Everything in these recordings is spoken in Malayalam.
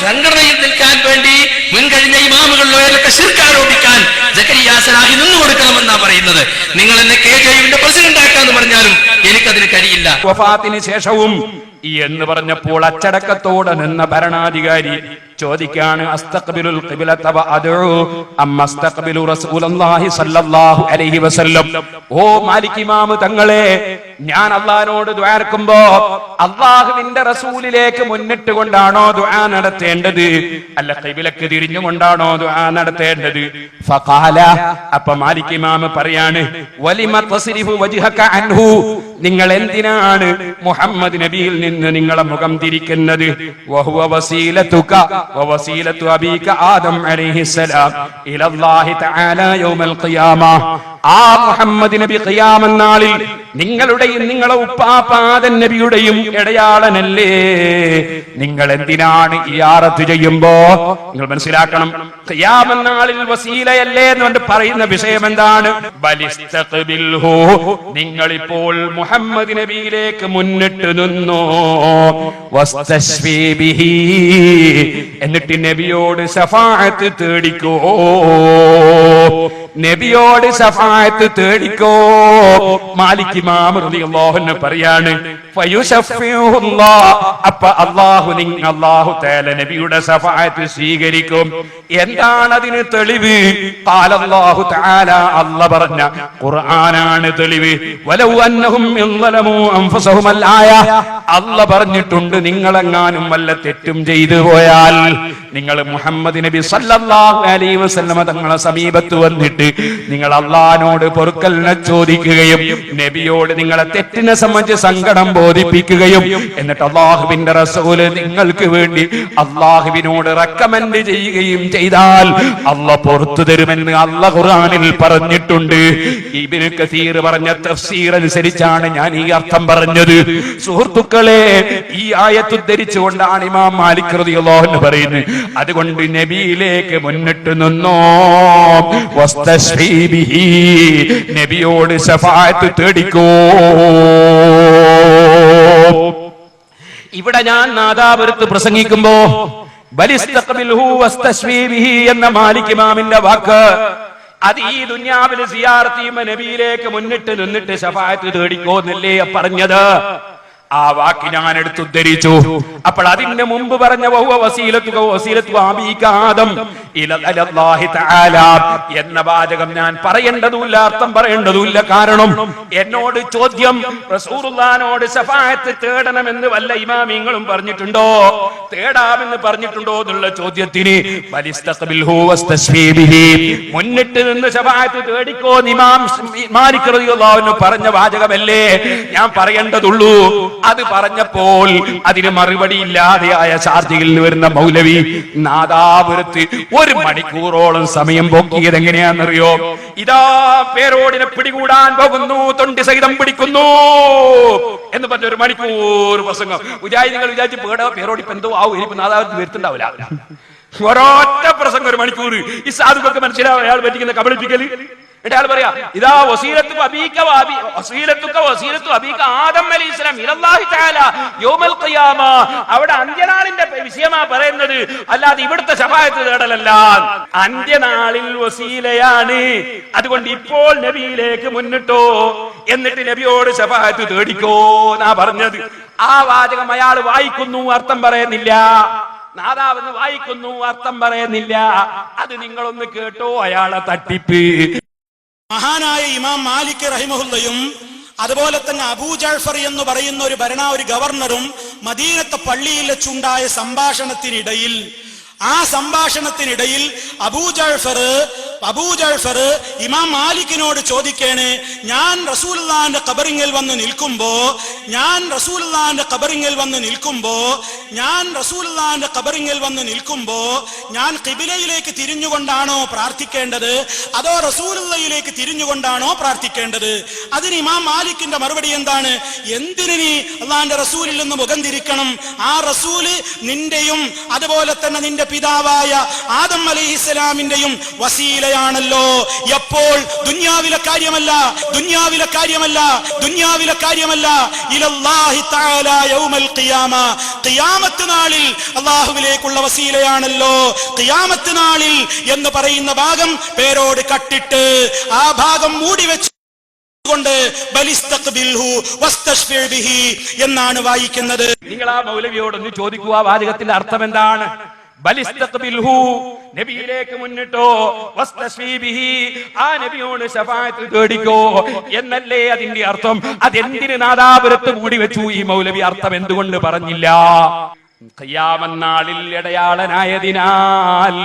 സംഘടനയിൽ നിൽക്കാൻ വേണ്ടി മുൻകഴിഞ്ഞ ഇമാമുകളിലൊക്കെ ശിർക്ക് ആരോപിക്കാൻ സക്കരിയ സലാഹി നിന്നു കൊടുക്കണമെന്നാ പറയുന്നത്. നിങ്ങൾ എന്നെ KJUവിന്റെ പ്രസിഡന്റ് ആക്കാന്ന് പറഞ്ഞാലും എനിക്കതിന് കഴിയില്ല. വഫാത്തിന് ശേഷവും എന്ന് പറഞ്ഞപ്പോൾ അച്ചടക്കത്തോടെ നിന്ന ഭരണാധികാരി ചോദിക്കാണ്, അസ്തഖ്ബിലുൽ ഖിബ്ലത വഅദഉ അമ്മസ്തഖ്ബിലു റസൂലുള്ളാഹി സ്വല്ലല്ലാഹു അലൈഹി വസല്ലം. ഓ മാലിക് ഇമാം തങ്ങളെ, ഞാൻ അല്ലാഹുവിനോട് ദുആ എടുക്കുമ്പോ അല്ലാഹുവിന്റെ റസൂലിലേക്ക് മുന്നിട്ട് കൊണ്ടാണോ ദുആ നടത്തേണ്ടത്, അല്ല ഖിബ്ലക്ക് തിരിഞ്ഞുകൊണ്ടാണോ ദുആ നടത്തേണ്ടത്? ഫഖാല, അപ്പോൾ മാലിക് ഇമാം പറയാണ്, വലിമ തസ്രിഫു വജ്ഹക അൻഹു, നിങ്ങൾ എന്തിനാണ് മുഹമ്മദ് നബിയിൽ നിന്ന് നിങ്ങളെ മുഖം തിരിക്കുന്നത്? വഹുവ വസീലതുക വവസീലത്തു അബീക ആദം അലൈഹിസ്സലാം ഇലല്ലാഹി തആല യൗമൽ ഖിയാമ. ആ മുഹമ്മദ് നബി ഖിയാമത്ത് നാളിൽ നിങ്ങളുടെയും നിങ്ങളെ ഉപ്പാപ്പ ആദം നബിയുടെയും ഇടയാളനല്ലേ? നിങ്ങൾ എന്തിനാണ് ഇയാറത്ത് ചെയ്യുമ്പോ നിങ്ങൾ മനസ്സിലാക്കണം, ഖിയാമത്ത് നാളിൽ വസീലയല്ലേ എന്ന് പറയുന്ന വിഷയം എന്താണ്? ബലിസ്തഖ്ബിൽഹു, നിങ്ങളിപ്പോൾ മുഹമ്മദ് നബിയിലേക്ക് മുന്നിട്ട് നിന്നോ. വസ്തശ്ഫീ ബിഹി, എന്നിട്ട് നബിയോട് ശഫാഅത്ത് തേടിക്കോ, നബിയോട് ശഫാഅത്ത് തേടിക്കോ. മാലിക് ഇമാം റളിയല്ലാഹു അൻഹു പറയാണ്, ഫയുശഫിഉല്ലാഹ്, അപ്പ അല്ലാഹു തആല നബിയുടെ ശഫാഅത്ത് സ്വീകരിക്കും. എന്താണ് അതിന് തെളിവ്? ഖാലല്ലാഹു തആല, അല്ലാഹു പറഞ്ഞ ഖുർആനാണ് തെളിവ്. വലൗ അന്നഹും യളമു അൻഫുസഹും അൽ-ആയ, അല്ലാഹു പറഞ്ഞിട്ടുണ്ട്, നിങ്ങളെങ്ങാനും വല്ല തെറ്റും ചെയ്തു പോയാൽ നിങ്ങൾ മുഹമ്മദ് നബി സല്ലല്ലാഹു അലൈഹി വസല്ലം തങ്ങളെ സമീപത്ത് വന്നിട്ട് നിങ്ങൾ അല്ലാഹുവിനോട് പൊറുക്കലിനെ ചോദിക്കുകയും നബിയോട് നിങ്ങളെ തെറ്റിനെ സംബന്ധിച്ച് സങ്കടം ബോധിപ്പിക്കുകയും എന്നിട്ട് അല്ലാഹുവിന്റെ റസൂല് നിങ്ങൾക്ക് വേണ്ടി അല്ലാഹുവിനോട് റെക്കമെൻഡ് ചെയ്യുകയും ചെയ്താൽ അല്ലാഹു പുറത്തു തരുമെന്ന് അല്ലാഹു ഖുർആനിൽ പറഞ്ഞിട്ടുണ്ട്. ഇബ്നു കസീർ പറഞ്ഞ തഫ്സീർ അനുസരിച്ചാണ് ഞാൻ ഈ അർത്ഥം പറഞ്ഞത്. സുഹൃത്തുക്കളെ, ഈ ആയത്ത് ഉദ്ധരിച്ചുകൊണ്ടാണ് ഇമാം മാലിക് റളിയല്ലാഹു അൻഹു പറയുന്നത്, അതുകൊണ്ട് നബിയിലേക്ക് മുന്നിട്ട് നിന്നോ. വസ്തശ്ഫീ ബിഹി, നബിയോട് ശഫാഅത്ത് തേടിക്കോ. ഇവിടെ ഞാൻ നാദാപുരത്ത് പ്രസംഗിക്കുമ്പോ ബലിസ്തഖ്ബിൽഹു വസ്തശ്ഫീ ബിഹി എന്ന മാലിക് ഇമാമിന്റെ വാക്ക്, അത് ഈ ദുനിയാവിൽ സിയാറത്ത് ചെയ്യുമ്പോൾ നബിയിലേക്ക് മുന്നിട്ട് നിന്നിട്ട് ശഫാഅത്ത് തേടിക്കോ എന്നല്ലേ പറഞ്ഞത്. ആ വാക്ക് ഞാൻ എടുത്ത് ഉദ്ധരിച്ചു. അപ്പോൾ അതിന്റെ മുമ്പ് പറഞ്ഞ എന്ന വാചകം ഞാൻ പറയേണ്ടതുമില്ല, അർത്ഥം പറയേണ്ടതുമില്ല. കാരണം എന്നോട് ചോദ്യം, റസൂലുള്ളാഹിനോട് ശഫാഅത്ത് തേടണമെന്ന് വല്ല ഇമാമിങ്ങളും പറഞ്ഞിട്ടുണ്ടോ, തേടാമെന്ന് പറഞ്ഞിട്ടുണ്ടോ എന്നുള്ള ചോദ്യത്തിന് മുന്നിട്ട് നിന്ന് ശഫാഅത്ത് തേടിക്കോ ഇമാം മാലിക് റളിയല്ലാഹു അൻഹു പറഞ്ഞ വാചകമല്ലേ ഞാൻ പറയേണ്ടതുള്ളൂ. അത് പറഞ്ഞപ്പോൾ അതിന് മറുപടി ഇല്ലാതെയായ ഷാർജയിൽ വരുന്ന മൗലവി നാദാപുരത്ത് 1 മണിക്കൂറോളം സമയം പോക്കിയത് എങ്ങനെയാണെന്നറിയോ? ഇതാ പേരോടിനെ പിടികൂടാൻ പോകുന്നു, തൊണ്ടി സഹിതം പിടിക്കുന്നു എന്ന് പറഞ്ഞ 1 മണിക്കൂർ പ്രസംഗം. നിങ്ങൾ വിചാരിച്ച് പേരോടി എന്തോ ആവും, ഇനിയിപ്പോ നാദാപുരത്ത് വരുത്തുണ്ടാവില്ല. ഒരൊറ്റ പ്രസംഗം 1 മണിക്കൂർ. ഈ സാധുക്കൾക്ക് മനസ്സിലാവും അയാൾ പറ്റിക്കുന്ന കബളിപ്പിക്കല്. അയാൾ പറയാ, ഇതാ വസീലത്തു അബീക ആദം അലൈഹിസ്സലാം ഇലല്ലാഹി തആല യൗമൽ ഖിയാമ, അവിടെ അന്ത്യനാളിന്റെ വിഷയമാ പറയുന്നത്, അല്ലാതെ ഇവിടുത്തെ ശഫാഅത്ത് തേടലല്ല. അന്ത്യനാളിൽ വസീലയാണ്, അതുകൊണ്ട് ഇപ്പോൾ നബിയിലേക്ക് മുന്നിട്ടോ, എന്നിട്ട് നബിയോട് ശഫാഅത്ത് തേടിക്കോ എന്നാ പറഞ്ഞത്. ആ വാചകം അയാൾ വായിക്കുന്നു, അർത്ഥം പറയുന്നില്ല. നാദാവെന്ന് വായിക്കുന്നു, അർത്ഥം പറയുന്നില്ല. അത് നിങ്ങളൊന്ന് കേട്ടോ, അയാളെ തട്ടിപ്പ്. മഹാനായ ഇമാം മാലിക് റഹിമഹുല്ലയും അതുപോലെ തന്നെ അബൂ ജഅഫർ എന്ന് പറയുന്ന ഒരു ഗവർണറും മദീനത്തെ പള്ളിയിൽ വെച്ചുണ്ടായ സംഭാഷണത്തിനിടയിൽ അബൂ ജഅഫർ ഇമാം മാലിക്കിനോട് ചോദിക്കേണ്, ഞാൻ റസൂലുള്ളാഹിന്റെ ഖബറിൽ വന്ന് നിൽക്കുമ്പോ ഞാൻ ഖിബിലയിലേക്ക് തിരിഞ്ഞുകൊണ്ടാണോ പ്രാർത്ഥിക്കേണ്ടത്, അതോ റസൂലുള്ളാഹിയിലേക്ക് തിരിഞ്ഞുകൊണ്ടാണോ പ്രാർത്ഥിക്കേണ്ടത്? അതിന് ഇമാം മാലിക്കിന്റെ മറുപടി എന്താണ്? എന്തിനു നീ അള്ളാഹിന്റെ റസൂലിൽ നിന്ന് മുഖം തിരിക്കണം? ആ റസൂല് നിന്റെയും അതുപോലെ തന്നെ നിന്റെ പിതാവായ ആദം അലൈഹിസ്സലാമിന്റെയും വസീല വസീലയാണല്ലോ. എപ്പോൾ? ദുനിയാവിലെ കാര്യമല്ല, ഇലല്ലാഹി തആല യൗമൽ ഖിയാമ, ഖിയാമത്ത് നാളിൽ അല്ലാഹുവിലേക്കുള്ള വസീലയാണല്ലോ. ഖിയാമത്ത് നാളിൽ എന്ന് പറയുന്ന ഭാഗം പേരോട് കട്ടിട്ട് ആ ഭാഗം മൂടി വെച്ച് കൊണ്ട് എന്നാണ് വായിക്കുന്നത്. നിങ്ങൾ ആ മൗലവിയോടൊന്ന് ചോദിക്കുക, വാചകത്തിന്റെ അർത്ഥം എന്താണ്? ബലിസ്തഖ്ബിൽഹു, നബിയിലേക്ക് മുന്നിട്ടോ, വസ്തശ്വീബിഹി, ആ നബിയോട് ശഫാഅത്ത് തേടിക്കോ എന്നല്ലേ അതിന്റെ അർത്ഥം? അതെന്തിന് നാദാപുരത്ത് മൂടി വെച്ചു ഈ മൗലവി? അർത്ഥം എന്തുകൊണ്ട് പറഞ്ഞില്ല? ഖിയാമത്ത് നാളിൽ ഇടയാളനായതിനാൽ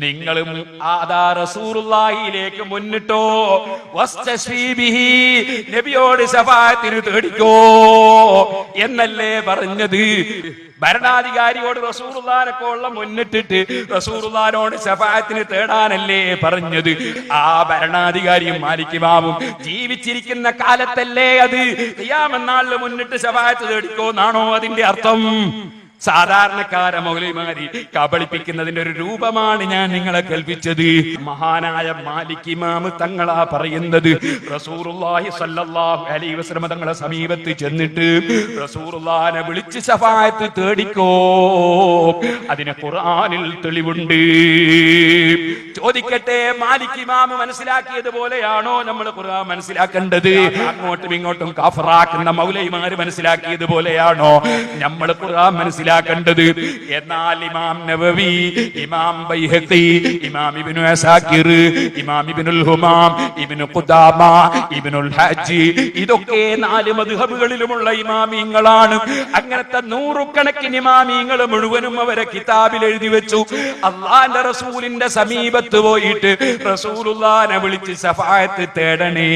നിങ്ങളും ആദാ റസൂലുള്ളാഹിയിലേക്ക് മുന്നിട്ടോ, വസ്തശ്വീബിഹി, നബിയോട് ശഫാഅത്തിന് തേടിക്കോ എന്നല്ലേ പറഞ്ഞത്? ഭരണാധികാരിയോട് റസൂലുള്ളാഹിനെ മുന്നിട്ടിട്ട് റസൂലുള്ളാഹിനോട് ശഫാഅത്തിന് തേടാനല്ലേ പറഞ്ഞത്? ആ ഭരണാധികാരിയും മാലിക് ഇമാമും ജീവിച്ചിരിക്കുന്ന കാലത്തല്ലേ അത്? ഖിയാമത്ത് നാളിൽ മുന്നിട്ട് ശഫാഅത്ത് തേടിക്കോ എന്നാണോ അതിന്റെ അർത്ഥം? സാധാരണക്കാര മൗലവിമാരി കബളിപ്പിക്കുന്നതിന്റെ ഒരു രൂപമാണ് ഞാൻ നിങ്ങളെ കൽപ്പിച്ചത്. മഹാനായ മാലിക് ഇമാം തങ്ങളാ പറയുന്നത്, റസൂലുള്ളാഹി സ്വല്ലല്ലാഹു അലൈഹി വസല്ലം തങ്ങളെ സമീപത്ത് ചെന്നിട്ട് റസൂലുള്ളാഹിനെ വിളിച്ച് ശഫാഅത്ത് തേടിക്കോ, അതിന് ഖുർആനിൽ തെളിവുണ്ട്. ചോദിക്കട്ടെ, മാലിക് ഇമാം മനസ്സിലാക്കിയതുപോലെയാണോ നമ്മൾ ഖുർആൻ മനസ്സിലാക്കേണ്ടത്? അങ്ങോട്ടും ഇങ്ങോട്ടും കാഫറാക്കുന്ന മൗലവിമാര് മനസ്സിലാക്കിയതുപോലെയാണോ നമ്മൾ ഖുർആൻ മനസ്സിലാക്കേണ്ടത്? എന്നാൽ ഇമാം നവവി, ഇമാം ബൈഹഖി, ഇമാം ഇബ്നു അസാകിർ, ഇമാം ഇബ്നുൽ ഹുമാം, ഇബ്നു ഖുദാമ, ഇബ്നുൽ ഹജ്ജ്, ഇതൊക്കെ 4 മദ്ഹബുകളിലുമുള്ള ഇമാമിങ്ങളാണ്. അങ്ങനത്തെ നൂറുകണക്കിന് ഇമാമിങ്ങൾ മുഴുവനും അവരെ കിതാബിൽ എഴുതി വെച്ചു. അല്ലാഹുവിന്റെ റസൂലിന്റെ സമീപത്ത് പോയിട്ട് റസൂലുള്ളാഹിനെ വിളിച്ച് ശഫാഅത്ത് തേടണേ,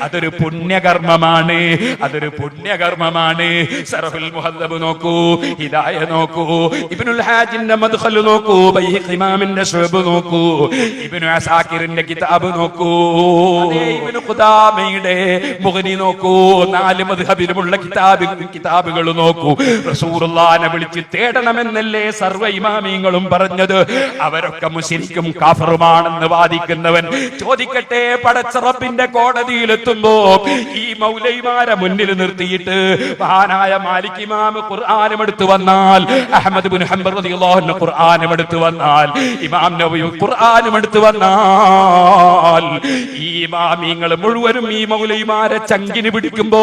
അതൊരു പുണ്യകർമ്മമാണ്, അതൊരു പുണ്യകർമ്മമാണ്. സറഹുൽ മുഹദ്ദബ് നോക്കൂ, ഹിദായ നോക്കൂ, ഇബ്നുൽ ഹാജിന്റെ മദ്ഖൽ നോക്കൂ, ബൈഹഖി ഇമാമിന്റെ ശുഅബ് നോക്കൂ, ഇബ്നു അസാകിറിന്റെ കിതാബ് നോക്കൂ, ഇബ്നു ഖുദാമയുടെ മുഗ്നി നോക്കൂ, 4 മദ്ഹബിലുമുള്ള കിതാബുകൾ നോക്കൂ. റസൂലുള്ളാഹിനെ വിളിച്ച് തേടണമെന്നല്ലേ സർവ്വ ഇമാമിങ്ങളും പറഞ്ഞത്? അവരൊക്കെ മുശ്രിക്കും കാഫറുമാണെന്ന് വാദിക്കുന്നവൻ ചോദിക്കട്ടെ, പടച്ച റബ്ബിന്റെ കോടതിയിലെത്തുമ്പോ ഈ മൗലവിമാരെ മുന്നിൽ നിർത്തിയിട്ട് മഹാനായ മാലിക് ഇമാം ഖുർആനും എടുത്തു വന്നാൽ, അഹ്മദ് ഇബ്നു ഹംബൽ റളിയല്ലാഹു അൻഹു ഖുർആനും എടുത്തു വന്നാൽ, ഇമാം നവവി ഖുർആനും എടുത്തു വന്നാൽ, ഈ ഇമാമിങ്ങൾ മുഴുവനും ഈ മൗലവിമാരെ ചങ്കിന് പിടിക്കുമ്പോ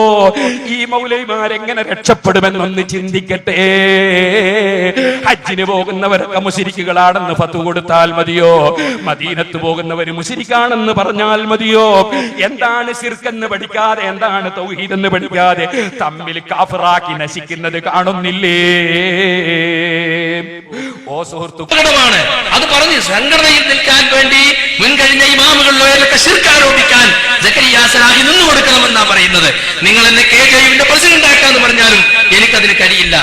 ഈ മൗലവിമാരെങ്ങനെ രക്ഷപ്പെടുമെന്നൊന്ന് ചിന്തിക്കട്ടെ. ഹജ്ജിന് പോകുന്നവരൊക്കെ മുശ്രിക്കുകളാണെന്ന് ഫത്വ കൊടുത്താൽ മതിയോ? മദീനത്ത് പോകുന്നവര് മുശ്രിക്കാണെന്ന് പറഞ്ഞാൽ മതിയോ? എന്താണ് ശിർക്ക് എന്ന് പഠിക്കാതെ, എന്താണ് തൗഹീദ് എന്ന് പഠിക്കാതെ തമ്മിൽ കാഫിറാക്കി നശിക്കുന്നത് കാണുന്നില്ലേ? ഓ സുഹൃത്തുക്കളാണ് അത് പറഞ്ഞ് സംഘടനയിൽ നിൽക്കാൻ വേണ്ടി മുൻകഴിഞ്ഞ ഇമാമുകളിലൊക്കെ ശിർക്ക് ആരോപിക്കാൻ സക്കരിയ സലാഹി നിന്നു കൊടുക്കണമെന്നാ പറയുന്നത്. നിങ്ങൾ എന്നെ KJU പ്രസിഡന്റ് ആക്കാന്ന് പറഞ്ഞാലും എനിക്കതിന് കഴിയില്ല.